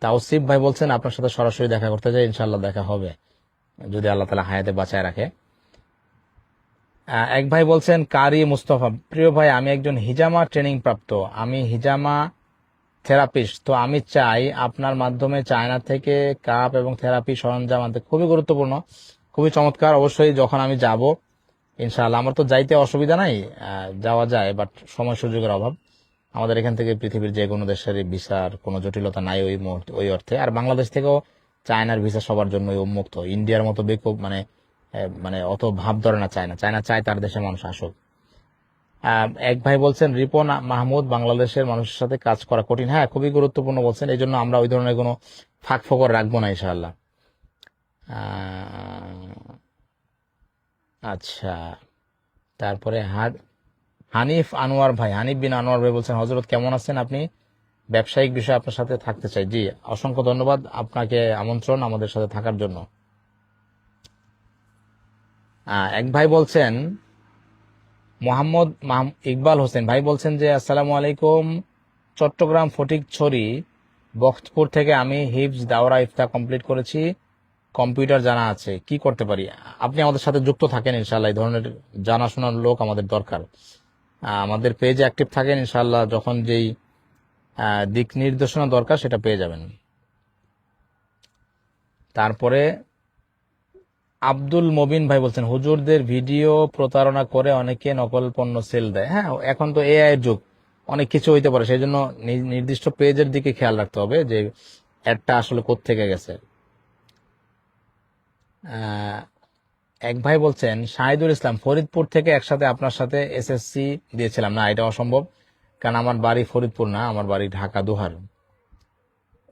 তাওসিফ ভাই বলছেন আপনার সাথে সরাসরি দেখা করতে চাই, ইনশাআল্লাহ দেখা হবে যদি আল্লাহ তাআলা হায়াতে বাঁচায় রাখে। এক ভাই বলছেন কারি মুস্তফা, প্রিয় ভাই আমি একজন হিজামা ট্রেনিং প্রাপ্ত, আমি হিজামা থেরাপিস্ট, তো আমি চাই আপনার মাধ্যমে চায়না থেকে কাপ এবং থেরাপি সরঞ্জাম আনতে। খুবই গুরুত্বপূর্ণ, খুবই চমৎকার। অবশ্যই যখন আমি যাব ইনশাআল্লাহ, আমার তো যাইতে অসুবিধা নাই, যাওয়া যায়, বাট সময় সুযোগের অভাব। আমাদের এখান থেকে পৃথিবীর যে কোনো দেশের ভিসার কোনো জটিলতা নাই ওই মুহূর্তে, ওই অর্থে। আর বাংলাদেশ থেকেও চায়নার ভিসা সবার জন্য উন্মুক্ত, ইন্ডিয়ার মতো বেকুব মানে মানে অত ভাব ধরে না চায়না, চায়না চায় তার দেশের মানুষ আসুক। এক ভাই বলছেন রিপন মাহমুদ, বাংলাদেশের মানুষের সাথে কাজ করা কঠিন, হ্যাঁ খুবই গুরুত্বপূর্ণ বলছেন, এই জন্য আমরা ওই ধরনের কোনো ফাঁক ফোকর রাখবো না ইনশাআল্লাহ। আচ্ছা, তারপরে হানিফ আনোয়ার ভাই, হানিফ বিন আনোয়ার ভাই বলছেন হজরত কেমন আছেন আপনি, ব্যবসায়িক বিষয়ে আপনার সাথে থাকতে চাই। জি, অসংখ্য ধন্যবাদ আপনাকে আমন্ত্রণ আমাদের সাথে থাকার জন্য। এক ভাই বলছেন মোহাম্মদ ইকবাল হোসেন ভাই বলছেন যে আসসালামু আলাইকুম, চট্টগ্রাম ফটিকছড়ি বখতপুর থেকে আমি হিফজ দাওরা ইফতা কমপ্লিট করেছি, কম্পিউটার জানা আছে, কি করতে পারি? আপনি আমাদের সাথে যুক্ত থাকেন ইনশাআল্লাহ, এই ধরনের জানাশোনার লোক আমাদের দরকার। আমাদের পেজে অ্যাক্টিভ থাকেন, ইনশাআল্লাহ যখন যেই দিক নির্দেশনা দরকার সেটা পেয়ে যাবেন। তারপরে আব্দুল মবিন ভাই বলছেন হুজুরদের ভিডিও প্রতারণা করে অনেকে নকল পণ্য সেল দেয়। হ্যাঁ, এখন তো এআই এর যুগ, অনেক কিছু হইতে পারে, সেই জন্য নির্দিষ্ট পেজের দিকে খেয়াল রাখতে হবে যে অ্যাডটা আসলে কোত্থেকে গেছে। এক ভাই বলছেন শাহিদুল ইসলাম ফরিদপুর থেকে, একসাথে আপনার সাথে এসএসসি দিয়েছিলাম। না, এটা অসম্ভব, কারণ আমার বাড়ি ফরিদপুর না, আমার বাড়ি ঢাকা দোহার।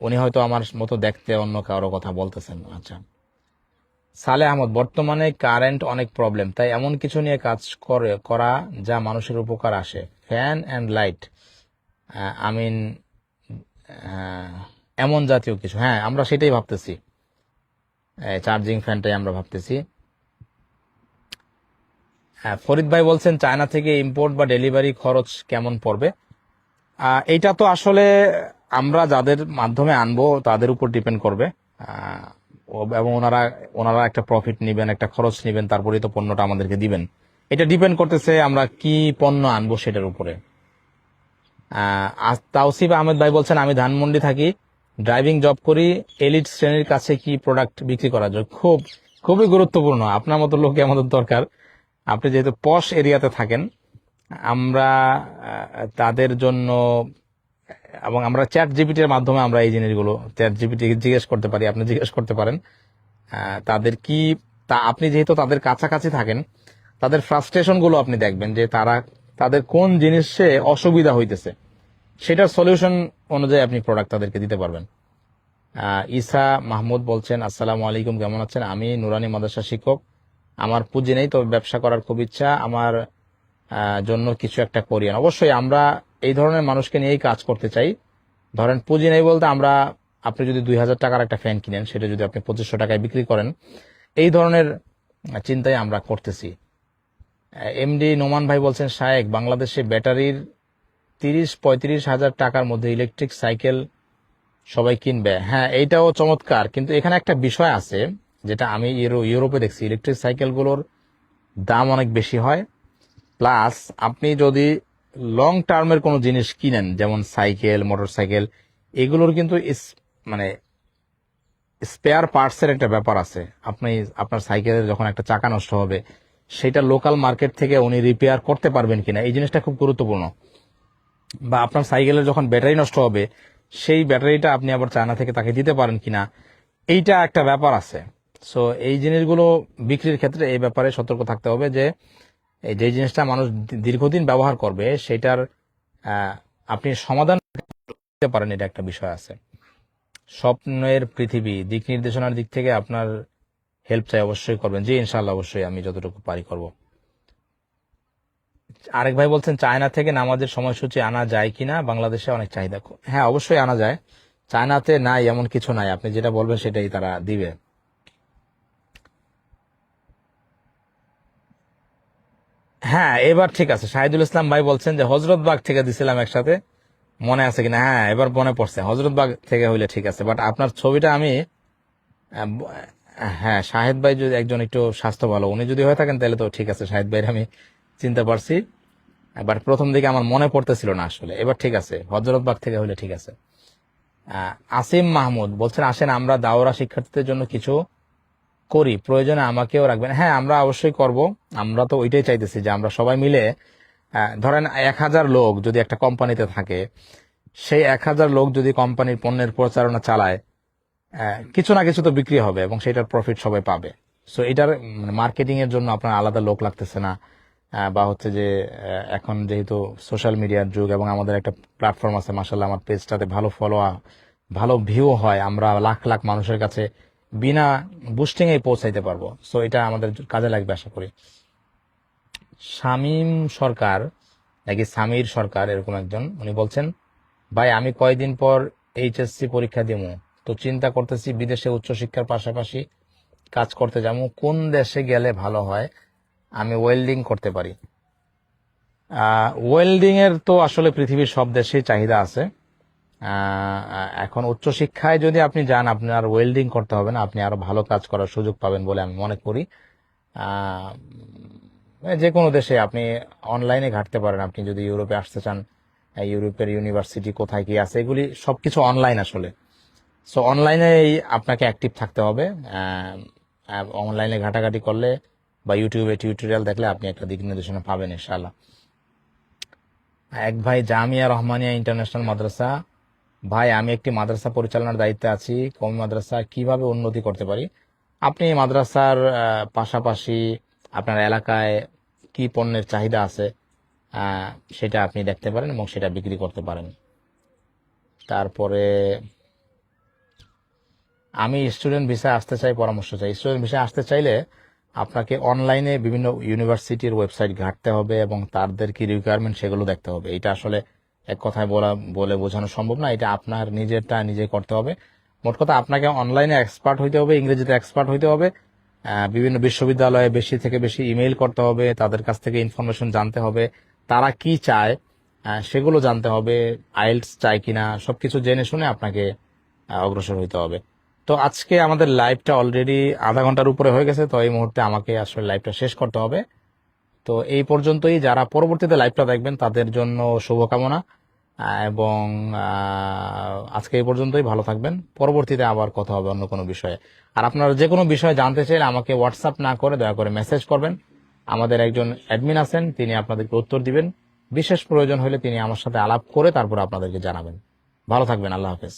উনি হয়তো আমার মতো দেখতে অন্য কারো কথা বলতেছেন। আচ্ছা, সালে আহমদ বর্তমানে কারেন্ট অনেক প্রবলেম, তাই এমন কিছু নিয়ে কাজ করা যা মানুষের উপকার আসে, ফ্যান অ্যান্ড লাইট, আমিন, এমন জাতীয় কিছু। হ্যাঁ, আমরা সেটাই ভাবতেছি। চার্জিং ফ্যানটাই আমরা ভাবতেছি। হ্যাঁ, ফরিদ ভাই বলছেন চায়না থেকে ইম্পোর্ট বা ডেলিভারি খরচ কেমন পড়বে। এইটা তো আসলে আমরা যাদের মাধ্যমে আনবো তাদের উপর ডিপেন্ড করবে। আহ, এবং ওনারা ওনারা একটা প্রফিট নিবেন, একটা খরচ নিবেন, তারপরেই তো পণ্যটা আমাদেরকে দিবেন। এটা ডিপেন্ড করতেছে আমরা কি পণ্য আনবো সেটার উপরে। তাওসিফ আহমেদ ভাই বলছেন আমি ধানমন্ডি থাকি, ড্রাইভিং জব করি, এলিট শ্রেণীর কাছে কি প্রোডাক্ট বিক্রি করা যায়। খুবই গুরুত্বপূর্ণ, আপনার মতো লোক আমাদের দরকার। আপনি যেহেতু পশ এরিয়াতে থাকেন, আমরা তাদের জন্য, এবং আমরা চ্যাট জিপিটির মাধ্যমে আমরা এই জিনিসগুলো চ্যাট জিপিটি জিজ্ঞেস করতে পারি, আপনি জিজ্ঞেস করতে পারেন তাদের কি, তা আপনি যেহেতু তাদের কাছাকাছি থাকেন, তাদের ফ্রাস্ট্রেশন গুলো আপনি দেখবেন যে তাদের কোন জিনিসে অসুবিধা হইতেছে, সেটার সলিউশন অনুযায়ী আপনি প্রোডাক্ট তাদেরকে দিতে পারবেন। ঈসা মাহমুদ বলছেন আসসালামু আলাইকুম, কেমন আছেন? আমি নুরানি মাদ্রাসা শিক্ষক, আমার পুঁজি নেই, তবে ব্যবসা করার খুব ইচ্ছা, আমার জন্য কিছু একটা করিয়েন। অবশ্যই আমরা এই ধরনের মানুষকে নিয়েই কাজ করতে চাই। ধরেন পুঁজি নেই বলতে আমরা, আপনি যদি 2000 টাকার একটা ফ্যান কিনেন, সেটা যদি আপনি 2500 টাকায় বিক্রি করেন, এই ধরনের চিন্তাই আমরা করতেছি। এমডি নোমান ভাই বলছেন শায়েক, বাংলাদেশে ব্যাটারির 30-35 হাজার টাকার মধ্যে ইলেকট্রিক সাইকেল সবাই কিনবে। হ্যাঁ, এইটাও চমৎকার, কিন্তু এখানে একটা বিষয় আছে যেটা আমি ইউরোপে দেখছি, ইলেকট্রিক সাইকেলগুলোর দাম অনেক বেশি হয়। প্লাস আপনি যদি লং টার্মের কোনো জিনিস কিনেন, যেমন সাইকেল, মোটর সাইকেল, এগুলোর কিন্তু মানে স্পেয়ার পার্টসের একটা ব্যাপার আছে। আপনি আপনার সাইকেলের যখন একটা চাকা নষ্ট হবে, সেটা লোকাল মার্কেট থেকে উনি রিপেয়ার করতে পারবেন কিনা, এই জিনিসটা খুব গুরুত্বপূর্ণ। বা আপনার সাইকেলের যখন ব্যাটারি নষ্ট হবে, সেই ব্যাটারিটা আপনি আবার চায়না থেকে তাকে দিতে পারেন কিনা, এইটা একটা ব্যাপার আছে। সো এই জিনিসগুলো বিক্রির ক্ষেত্রে এই ব্যাপারে সতর্ক থাকতে হবে যে এই যে জিনিসটা মানুষ দীর্ঘদিন ব্যবহার করবে, সেটার আপনি সমাধান দিতে পারেন, এটা একটা বিষয় আছে। স্বপ্নের পৃথিবী, দিক নির্দেশনার দিক থেকে আপনার হেল্প চাই, অবশ্যই করবেন। জি ইনশাল্লাহ, অবশ্যই আমি যতটুকু পারি করব। আরেক ভাই বলছেন চায়না থেকে নামাজের সময়সূচি আনা যায় কিনা, বাংলাদেশে অনেক চাহিদা। হ্যাঁ, অবশ্যই আনা যায়। চায়নাতে নাই এমন কিছু নাই, আপনি যেটা বলবেন সেটাই তারা দিবে। হ্যাঁ, এবার ঠিক আছে। শাহিদুল ইসলাম ভাই বলছেন যে হজরতবাগ থেকে দিছিলাম একসাথে, মনে আছে কিনা। হ্যাঁ, এবার মনে পড়ছে, হজরতবাগ থেকে হইলে ঠিক আছে, বাট আপনার ছবিটা আমি আহ, ব- হ্যাঁ, শাহেদ ভাই যদি একজন একটু স্বাস্থ্য ভালো, উনি যদি হয়ে থাকেন তাহলে তো ঠিক আছে, শাহেদ ভাইয়ের আমি চিনতে পারছি। বাট প্রথম দিকে আমার মনে পড়তেছিল না আসলে, এবার ঠিক আছে, হজরতবাগ থেকে হইলে ঠিক আছে। আসিম মাহমুদ বলছেন আসেন আমরা দাওরা শিক্ষার্থীদের জন্য কিছু করি, প্রয়োজনে আমাকেও রাখবেন। হ্যাঁ, আমরা অবশ্যই করব। আমরা তো ওইটাই চাইতেছি যে আমরা সবাই মিলে, ধরেন 1000 লোক যদি একটা কোম্পানিতে থাকে, সেই 1000 লোক যদি কোম্পানির পণ্যের প্রচারণা চালায়, কিছু না কিছু তো বিক্রি হবে এবং সেটার প্রফিট সবাই পাবে। সো এটার মার্কেটিং এর জন্য আপনার আলাদা লোক লাগতেছে না। বা হচ্ছে যে এখন যেহেতু সোশ্যাল মিডিয়ার যুগ এবং আমাদের একটা প্ল্যাটফর্ম আছে, মাসাল্লাহ আমার পেজটাতে ভালো ভালো ভিউ হয়, আমরা লাখ লাখ মানুষের কাছে বিনা বুস্টিং এ পৌঁছাইতে পারবো। সো এটা আমাদের কাজে লাগবে আশা করি। শামীম সরকার নাকি সামির সরকার, এরকম একজন, উনি বলছেন ভাই আমি কয়দিন পর এইচএসসি পরীক্ষা দিব, তো চিন্তা করতেছি বিদেশে উচ্চশিক্ষার পাশাপাশি কাজ করতে যাবো, কোন দেশে গেলে ভালো হয়? আমি ওয়েল্ডিং করতে পারি। ওয়েল্ডিং এর তো আসলে পৃথিবীর সব দেশেই চাহিদা আছে। এখন উচ্চশিক্ষায় যদি আপনি যান, আপনার ওয়েল্ডিং করতে হবে না, আপনি আরো ভালো কাজ করার সুযোগ পাবেন বলে আমি মনে করি। আহ, যে কোনো দেশে আপনি অনলাইনে ঘাটতে পারেন, আপনি যদি ইউরোপে আসতে চান, ইউরোপের ইউনিভার্সিটি কোথায় কি আছে, এগুলি সবকিছু অনলাইন আসলে। সো অনলাইনে আপনাকে অ্যাক্টিভ থাকতে হবে। অনলাইনে ঘাটাঘাটি করলে বা ইউটিউবে টিউটোরিয়াল দেখলে আপনি একটা দিক নির্দেশনা পাবেন ইনশাআল্লাহ। এক ভাই জামিয়া রহমানিয়া ইন্টারন্যাশনাল মাদ্রাসা, ভাই আমি একটি মাদ্রাসা পরিচালনার দায়িত্বে আছি, কওমি মাদ্রাসা কিভাবে উন্নতি করতে পারি? আপনি মাদ্রাসার পাশাপাশি আপনার এলাকায় কি পণ্যের চাহিদা আছে, আহ, সেটা আপনি দেখতে পারেন এবং সেটা বিক্রি করতে পারেন। তারপরে আমি স্টুডেন্ট ভিসায় আসতে চাই, পরামর্শ চাই। স্টুডেন্ট ভিসায় আসতে চাইলে আপনাকে অনলাইনে বিভিন্ন ইউনিভার্সিটির ওয়েবসাইট ঘাঁটতে হবে এবং তাদের কি রিকোয়ারমেন্ট সেগুলো দেখতে হবে। এটা আসলে এক কথায় বলে বোঝানো সম্ভব না, এটা আপনার নিজেরটা নিজে করতে হবে। মোট কথা আপনাকে অনলাইনে এক্সপার্ট হইতে হবে, ইংরেজিতে এক্সপার্ট হইতে হবে, বিভিন্ন বিশ্ববিদ্যালয়ে বেশি থেকে বেশি ইমেইল করতে হবে, তাদের কাছ থেকে ইনফরমেশন জানতে হবে, তারা কি চায় সেগুলো জানতে হবে, আইএলটিএস চায় কিনা সবকিছু জেনে শুনে আপনাকে অগ্রসর হইতে হবে। তো আজকে আমাদের লাইভটা অলরেডি আধা ঘন্টার উপরে হয়ে গেছে, তো এই মুহূর্তে আমাকে আসলে লাইভটা শেষ করতে হবে। তো এই পর্যন্তই, যারা পরবর্তীতে লাইভটা দেখবেন তাদের জন্য শুভকামনা, এবং আজকে এই পর্যন্তই, ভালো থাকবেন। পরবর্তীতে আবার কথা হবে অন্য কোনো বিষয়ে। আর আপনারা যে কোনো বিষয়ে জানতে চাইলে আমাকে হোয়াটসঅ্যাপ না করে দয়া করে মেসেজ করবেন। আমাদের একজন অ্যাডমিন আছেন, তিনি আপনাদেরকে উত্তর দিবেন। বিশেষ প্রয়োজন হলে তিনি আমার সাথে আলাপ করে তারপর আপনাদেরকে জানাবেন। ভালো থাকবেন, আল্লাহ হাফেজ।